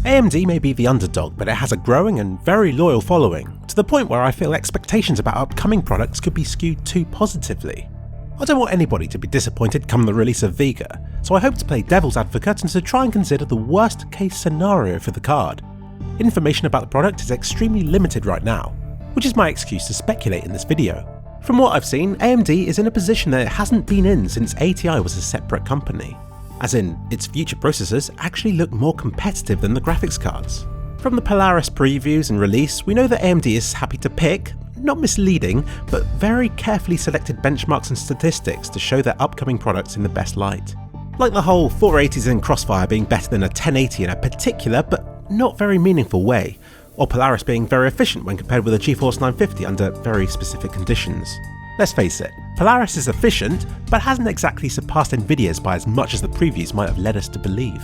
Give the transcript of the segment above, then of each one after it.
AMD may be the underdog, but it has a growing and very loyal following, to the point where I feel expectations about upcoming products could be skewed too positively. I don't want anybody to be disappointed come the release of Vega, so I hope to play devil's advocate and to try and consider the worst case scenario for the card. Information about the product is extremely limited right now, which is my excuse to speculate in this video. From what I've seen, AMD is in a position that it hasn't been in since ATI was a separate company. As in, its future processors actually look more competitive than the graphics cards. From the Polaris previews and release, we know that AMD is happy to pick, not misleading, but very carefully selected benchmarks and statistics to show their upcoming products in the best light. Like the whole 480s in Crossfire being better than a 1080 in a particular but not very meaningful way, or Polaris being very efficient when compared with a Geforce 950 under very specific conditions. Let's face it, Polaris is efficient, but hasn't exactly surpassed Nvidia's by as much as the previews might have led us to believe.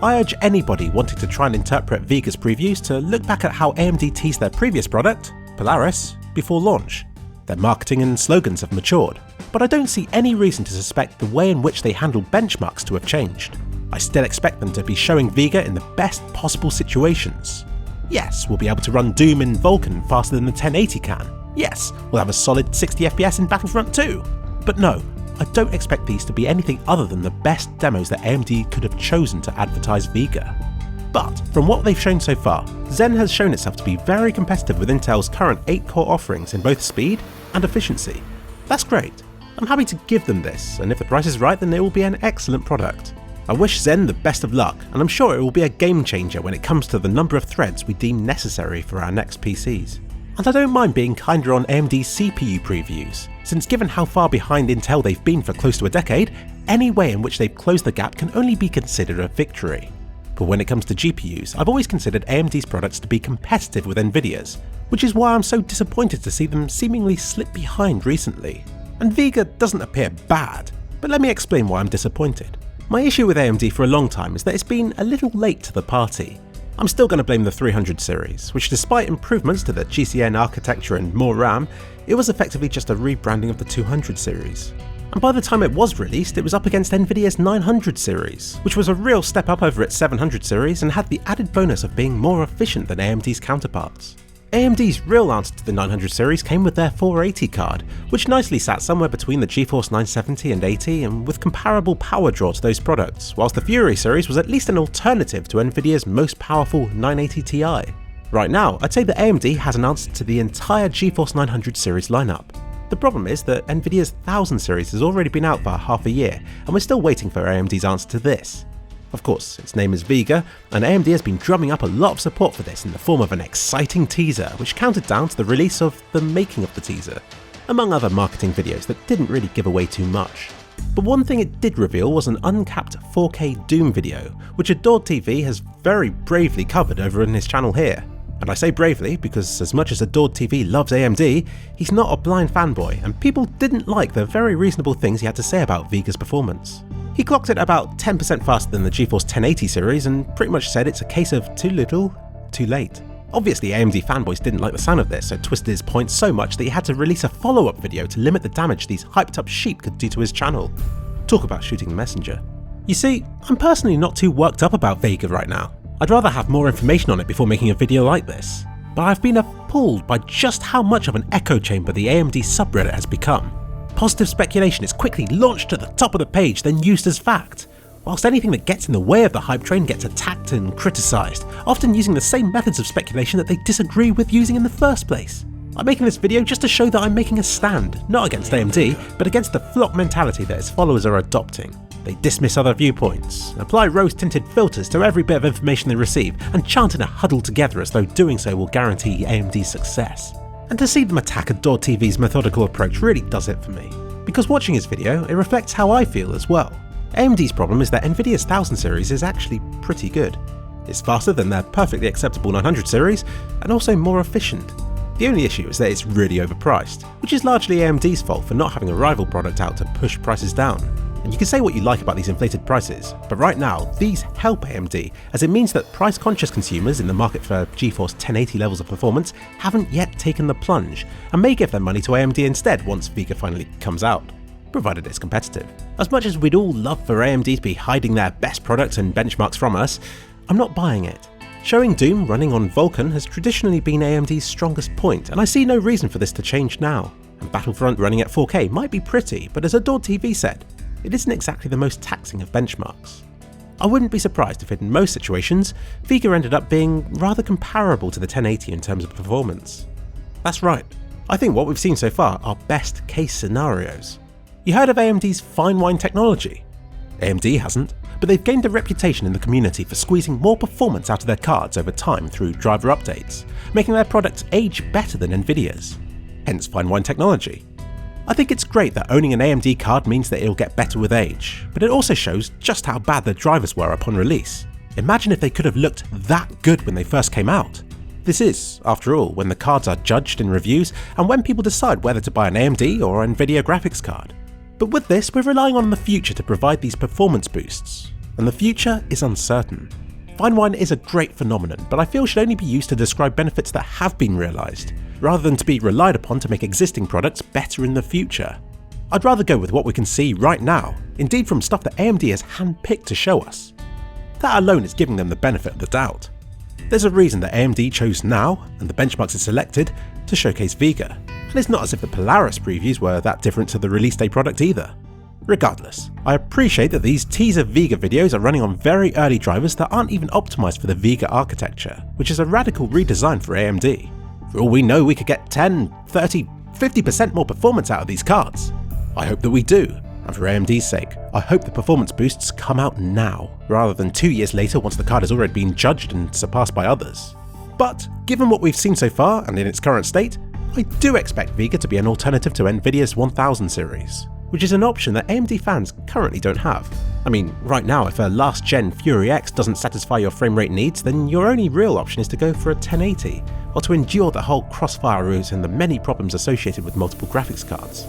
I urge anybody wanting to try and interpret Vega's previews to look back at how AMD teased their previous product, Polaris, before launch. Their marketing and slogans have matured, but I don't see any reason to suspect the way in which they handle benchmarks to have changed. I still expect them to be showing Vega in the best possible situations. Yes, we'll be able to run Doom in Vulkan faster than the 1080 can. Yes, we'll have a solid 60 FPS in Battlefront 2. But no, I don't expect these to be anything other than the best demos that AMD could have chosen to advertise Vega. But from what they've shown so far, Zen has shown itself to be very competitive with Intel's current 8-core offerings in both speed and efficiency. That's great. I'm happy to give them this, and if the price is right then it will be an excellent product. I wish Zen the best of luck, and I'm sure it will be a game changer when it comes to the number of threads we deem necessary for our next PCs. And I don't mind being kinder on AMD's CPU previews, since given how far behind Intel they've been for close to a decade, any way in which they've closed the gap can only be considered a victory. But when it comes to GPUs, I've always considered AMD's products to be competitive with Nvidia's, which is why I'm so disappointed to see them seemingly slip behind recently. And Vega doesn't appear bad, but let me explain why I'm disappointed. My issue with AMD for a long time is that it's been a little late to the party. I'm still going to blame the 300 series, which despite improvements to the GCN architecture and more RAM, it was effectively just a rebranding of the 200 series. And by the time it was released, it was up against Nvidia's 900 series, which was a real step up over its 700 series and had the added bonus of being more efficient than AMD's counterparts. AMD's real answer to the 900 series came with their 480 card, which nicely sat somewhere between the Geforce 970 and 80 and with comparable power draw to those products, whilst the Fury series was at least an alternative to Nvidia's most powerful 980 Ti. Right now, I'd say that AMD has an answer to the entire Geforce 900 series lineup. The problem is that Nvidia's 1000 series has already been out for half a year, and we're still waiting for AMD's answer to this. Of course, its name is Vega, and AMD has been drumming up a lot of support for this in the form of an exciting teaser which counted down to the release of the making of the teaser, among other marketing videos that didn't really give away too much. But one thing it did reveal was an uncapped 4K Doom video, which Adored TV has very bravely covered over on his channel here. And I say bravely because as much as Adored TV loves AMD, he's not a blind fanboy, and people didn't like the very reasonable things he had to say about Vega's performance. He clocked it about 10% faster than the Geforce 1080 series and pretty much said it's a case of too little, too late. Obviously AMD fanboys didn't like the sound of this, so twisted his point so much that he had to release a follow-up video to limit the damage these hyped up sheep could do to his channel. Talk about shooting the messenger. You see, I'm personally not too worked up about Vega right now. I'd rather have more information on it before making a video like this. But I've been appalled by just how much of an echo chamber the AMD subreddit has become. Positive speculation is quickly launched to the top of the page, then used as fact, whilst anything that gets in the way of the hype train gets attacked and criticised, often using the same methods of speculation that they disagree with using in the first place. I'm making this video just to show that I'm making a stand, not against AMD, but against the flock mentality that its followers are adopting. They dismiss other viewpoints, apply rose-tinted filters to every bit of information they receive, and chant in a huddle together as though doing so will guarantee AMD's success. And to see them attack Adored TV's methodical approach really does it for me, because watching his video, it reflects how I feel as well. AMD's problem is that Nvidia's 1000 series is actually pretty good. It's faster than their perfectly acceptable 900 series, and also more efficient. The only issue is that it's really overpriced, which is largely AMD's fault for not having a rival product out to push prices down. And you can say what you like about these inflated prices, but right now, these help AMD, as it means that price-conscious consumers in the market for Geforce 1080 levels of performance haven't yet taken the plunge, and may give their money to AMD instead once Vega finally comes out, provided it's competitive. As much as we'd all love for AMD to be hiding their best products and benchmarks from us, I'm not buying it. Showing Doom running on Vulkan has traditionally been AMD's strongest point, and I see no reason for this to change now. And Battlefront running at 4K might be pretty, but as Adored TV said, it isn't exactly the most taxing of benchmarks. I wouldn't be surprised if in most situations, Vega ended up being rather comparable to the 1080 in terms of performance. That's right, I think what we've seen so far are best case scenarios. You heard of AMD's Finewine Technology? AMD hasn't, but they've gained a reputation in the community for squeezing more performance out of their cards over time through driver updates, making their products age better than Nvidia's. Hence Finewine Technology. I think it's great that owning an AMD card means that it'll get better with age, but it also shows just how bad their drivers were upon release. Imagine if they could have looked that good when they first came out. This is, after all, when the cards are judged in reviews and when people decide whether to buy an AMD or Nvidia graphics card. But with this, we're relying on the future to provide these performance boosts, and the future is uncertain. Finewine is a great phenomenon, but I feel should only be used to describe benefits that have been realised, rather than to be relied upon to make existing products better in the future. I'd rather go with what we can see right now, indeed from stuff that AMD has handpicked to show us. That alone is giving them the benefit of the doubt. There's a reason that AMD chose now, and the benchmarks it selected, to showcase Vega, and it's not as if the Polaris previews were that different to the release day product either. Regardless, I appreciate that these teaser Vega videos are running on very early drivers that aren't even optimised for the Vega architecture, which is a radical redesign for AMD. For all we know, we could get 10, 30, 50% more performance out of these cards. I hope that we do, and for AMD's sake, I hope the performance boosts come out now, rather than 2 years later once the card has already been judged and surpassed by others. But given what we've seen so far and in its current state, I do expect Vega to be an alternative to Nvidia's 1000 series, which is an option that AMD fans currently don't have. I mean, right now if a last gen Fury X doesn't satisfy your frame rate needs, then your only real option is to go for a 1080, or to endure the whole crossfire route and the many problems associated with multiple graphics cards.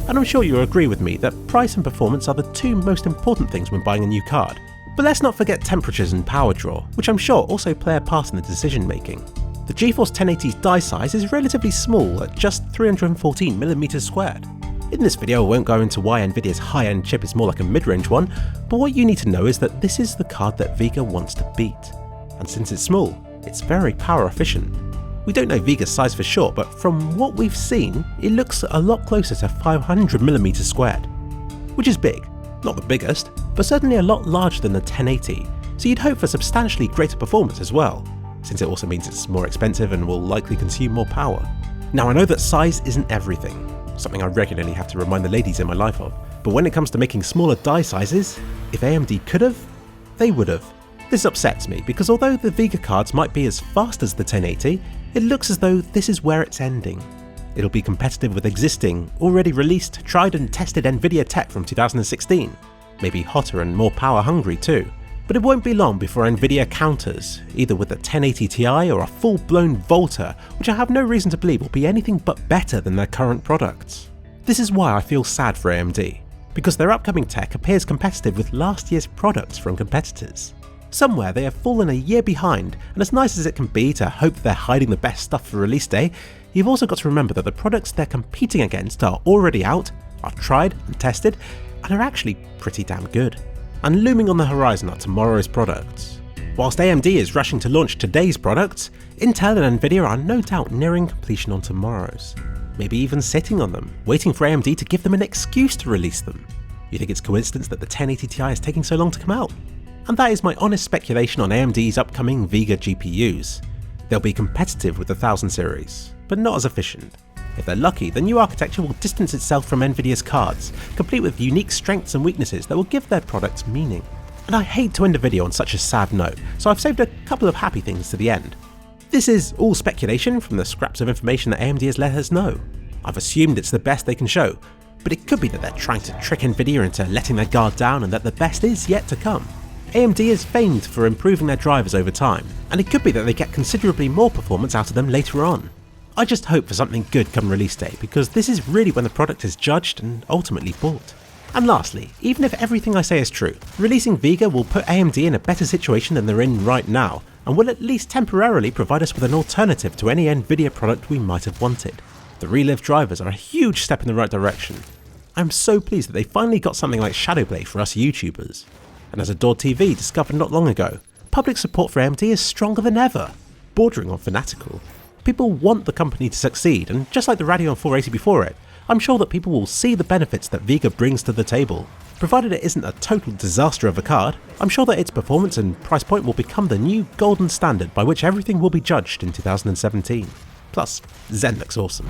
And I'm sure you'll agree with me that price and performance are the two most important things when buying a new card. But let's not forget temperatures and power draw, which I'm sure also play a part in the decision making. The Geforce 1080's die size is relatively small at just 314mm squared. In this video I won't go into why Nvidia's high-end chip is more like a mid-range one, but what you need to know is that this is the card that Vega wants to beat. And since it's small, it's very power efficient. We don't know Vega's size for sure, but from what we've seen, it looks a lot closer to 500mm squared, which is big. Not the biggest, but certainly a lot larger than the 1080, so you'd hope for substantially greater performance as well, since it also means it's more expensive and will likely consume more power. Now I know that size isn't everything, something I regularly have to remind the ladies in my life of, but when it comes to making smaller die sizes, if AMD could have, they would have. This upsets me because although the Vega cards might be as fast as the 1080, it looks as though this is where it's ending. It'll be competitive with existing, already released, tried and tested Nvidia tech from 2016, maybe hotter and more power hungry too. But it won't be long before Nvidia counters, either with a 1080 Ti or a full-blown Volta, which I have no reason to believe will be anything but better than their current products. This is why I feel sad for AMD, because their upcoming tech appears competitive with last year's products from competitors. Somewhere they have fallen a year behind, and as nice as it can be to hope they're hiding the best stuff for release day, you've also got to remember that the products they're competing against are already out, are tried and tested, and are actually pretty damn good. And looming on the horizon are tomorrow's products. Whilst AMD is rushing to launch today's products, Intel and Nvidia are no doubt nearing completion on tomorrow's. Maybe even sitting on them, waiting for AMD to give them an excuse to release them. You think it's coincidence that the 1080 Ti is taking so long to come out? And that is my honest speculation on AMD's upcoming Vega GPUs. They'll be competitive with the 1000 series, but not as efficient. If they're lucky, the new architecture will distance itself from Nvidia's cards, complete with unique strengths and weaknesses that will give their products meaning. And I hate to end a video on such a sad note, so I've saved a couple of happy things to the end. This is all speculation from the scraps of information that AMD has let us know. I've assumed it's the best they can show, but it could be that they're trying to trick Nvidia into letting their guard down and that the best is yet to come. AMD is famed for improving their drivers over time, and it could be that they get considerably more performance out of them later on. I just hope for something good come release day, because this is really when the product is judged and ultimately bought. And lastly, even if everything I say is true, releasing Vega will put AMD in a better situation than they're in right now, and will at least temporarily provide us with an alternative to any Nvidia product we might have wanted. The Relive drivers are a huge step in the right direction. I'm so pleased that they finally got something like Shadowplay for us YouTubers. And as Adored TV discovered not long ago, public support for AMD is stronger than ever, bordering on fanatical. People want the company to succeed, and just like the Radeon 480 before it, I'm sure that people will see the benefits that Vega brings to the table. Provided it isn't a total disaster of a card, I'm sure that its performance and price point will become the new golden standard by which everything will be judged in 2017. Plus, Zen looks awesome.